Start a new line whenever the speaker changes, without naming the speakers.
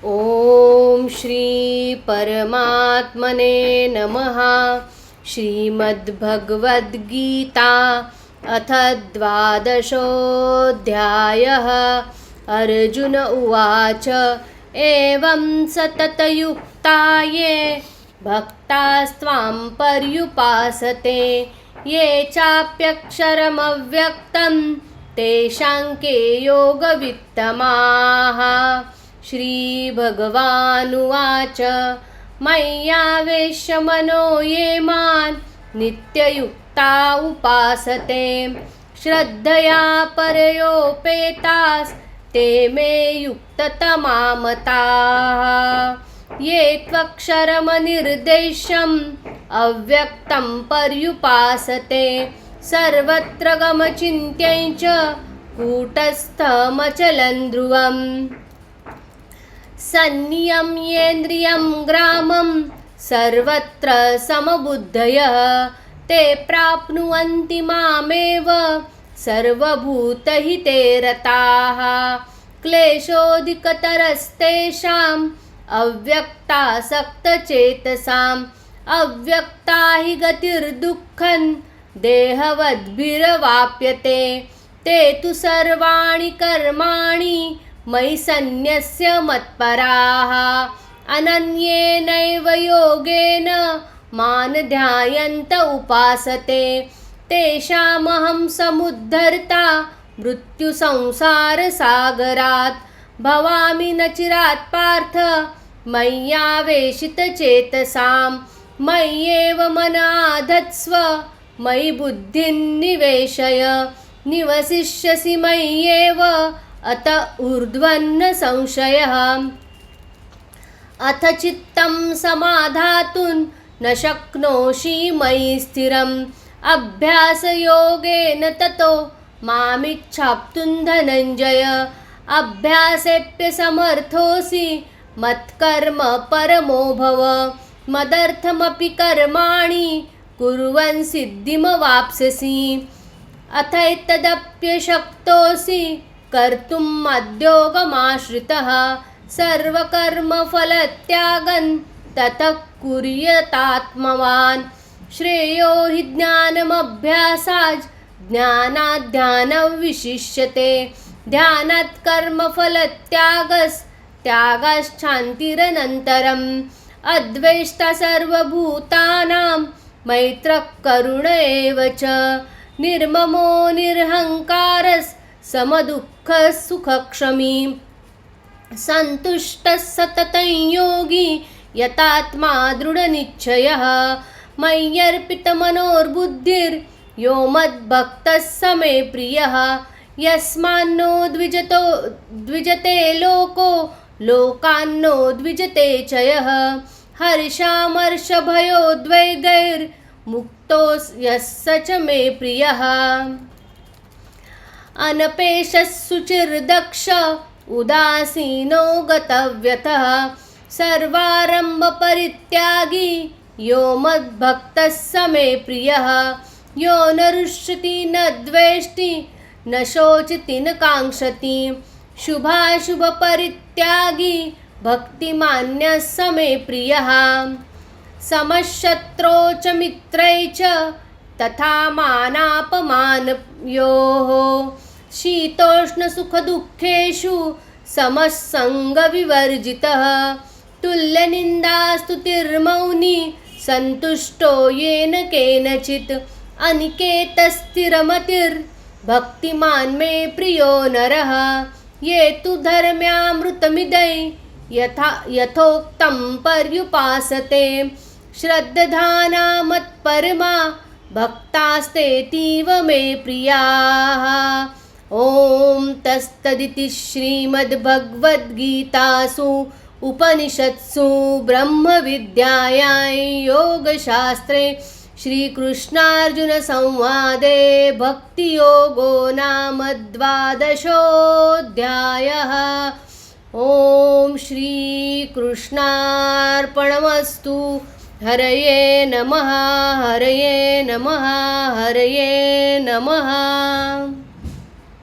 ॐ श्री परमात्मने नमः। श्रीमद्भगवद्गीता अथ 12. अर्जुन उवाच एवं सततयुक्ता ये भक्तास्त्वां पर्युपासते ये चाप्यक्षरमव्यक्तं तेषां के योगवित्तमाः। श्रीभगवानुवाच मय्यावेश्य मनो ये मां नित्ययुक्ता उपासते श्रद्धया परयोपेतास्ते मे युक्ततमा मताः। ये त्वक्षरमनिर्देश्यम् अव्यक्तं पर्युपासते सर्वत्र गमचिन्त्यं च कूटस्थमचलं ध्रुवम्। संनियम्येन्द्रियं ग्रामं सर्वत्र समबुद्धयः ते प्राप्नुवन्ति मामेव सर्वभूतहिते रताः। क्लेशोऽधिकतरस्तेषाम् अव्यक्तासक्तचेतसाम् अव्यक्ता हि गतिर्दुःखं देहवद्भिरवाप्यते। ते तु सर्वाणि कर्माणि मयि सन्न्यस्य मत्पराः अनन्येनैव योगेन मां ध्यायन्त उपासते तेषामहं समुद्धर्ता मृत्युसंसारसागरात्। भवामि न चिरात् पार्थ मय्यावेशितचेतसां मय्येव मन आधत्स्व मयि बुद्धिं निवेशय निवसिष्यसि मय्येव अत ऊर्ध्वन्न संशयः। अथ चित्तं समाधातुं न शक्नोषि मयि स्थिरम् अभ्यासयोगेन ततो मामिच्छाप्तुं धनञ्जय। अभ्यासेऽप्यसमर्थोऽसि मत्कर्म परमो भव मदर्थमपि कर्माणि कुर्वन् सिद्धिमवाप्स्यसि। अथैतदप्यशक्तोऽसि कर्तुं मद्योगमाश्रितः सर्वकर्मफलत्यागं ततः कुर्यात्मात्मवान्। श्रेयो हि ज्ञानमभ्यासात् ज्ञानाद्ध्यानविशिष्यते ध्यानात् कर्मफलत्यागस्त्यागाच्छान्तिरनन्तरम्। अद्वेष्टा सर्वभूतानां मैत्रः करुण एव च निर्ममो निरहङ्कारः समदुःखः सुखक्षमी। सन्तुष्टः सततं योगी यतात्मा दृढनिश्चयः मय्यर्पितमनोर्बुद्धिर्यो मद्भक्तः स मे प्रियः। यस्मान्नो द्विजते लोको लोकान्नो द्विजते च यः हर्षामर्षभयोद्वेगैर्मुक्तो यः स च मे प्रियः। अनपेशः शुचिर्दक्ष उदासीनो गतव्यतः सर्वारम्भपरित्यागी यो मद्भक्तः स मे प्रियः। यो न रुष्यति न द्वेष्टि न शोचति न काङ्क्षति शुभाशुभपरित्यागी भक्तिमान्यः स मे प्रियः। समशत्रौ च मित्रै च तथा मानापमानयोः शीतोष्णसुखदुःखेषु समसङ्गविवर्जितः। तुल्यनिन्दास्तुतिर्मौनी सन्तुष्टो येन केनचित् अनिकेतस्थिरमतिर्भक्तिमान् मे प्रियो नरः। ये तु धर्म्यामृतमिदै यथोक्तं पर्युपासते श्रद्धाना मत्परमा भक्तास्तेतीव मे प्रियाः। ॐ तत्सदिति श्रीमद्भगवद्गीतासु उपनिषत्सु ब्रह्मविद्यायां योगशास्त्रे श्रीकृष्णार्जुनसंवादे भक्तियोगो नाम 12. ॐ श्रीकृष्णार्पणमस्तु। हरये नमः हरये नमः हरये नमः।